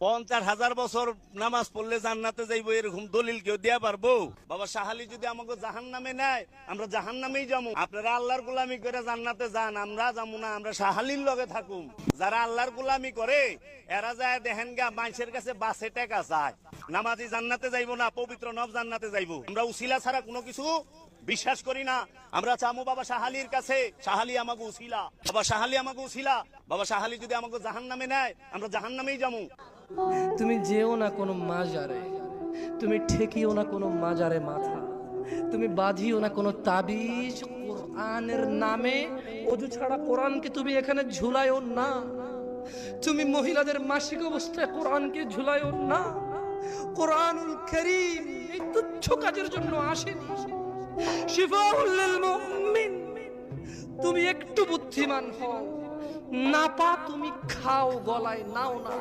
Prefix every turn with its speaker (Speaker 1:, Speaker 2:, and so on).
Speaker 1: 50,000 বছর নামাজ পড়লে জান্নাতে যাইবো এরকম দলিল কেউ দেয়া পারবো? বাবা শাহালি যদি আমাকে জাহান্নামে নেয়, আমরা জাহান্নামেই যাবো। আপনারা আল্লাহর গোলামি করে জান্নাতে যান, আমরা যাবো না, আমরা শাহালির লগে থাকুম। যারা আল্লাহর গোলামি করে এরা যায় দেখেন গা মানুষের কাছে বাসে টাকা চায়। নামাজি জান্নাতে যাইবো না, পবিত্র নব জান্নাতে যাইবো। আমরা উসিলা ছাড়া কোনো কিছু বিশ্বাস করি না। আমরা চামু বাবা শাহালির কাছে, শাহালি আমাকে উসিলা, বাবা শাহালি আমাকে উসিলা। বাবা শাহালি যদি আমাকে জাহান্নামে নেয়, আমরা জাহান্নামেই যাবো।
Speaker 2: তুমি যেও না কোনো মাজারে, তুমি ঠেকিও না কোনো মাজারে মাথা, তুমি বাঁধিও না কোনো তাবিজ। কোরআনের নামে অজু ছাড়া কোরআনকে তুমি এখানে ঝুলাইও না। তুমি মহিলাদের মাসিক অবস্থায় কোরআনকে ঝুলাইও না। কোরআনুল কারীম এই তুচ্ছ কাজের জন্য আসেনি। শিফাউল লিল মুমিন। তুমি একটু বুদ্ধিমান হও, নাপা তুমি খাও, গলায় নাও না।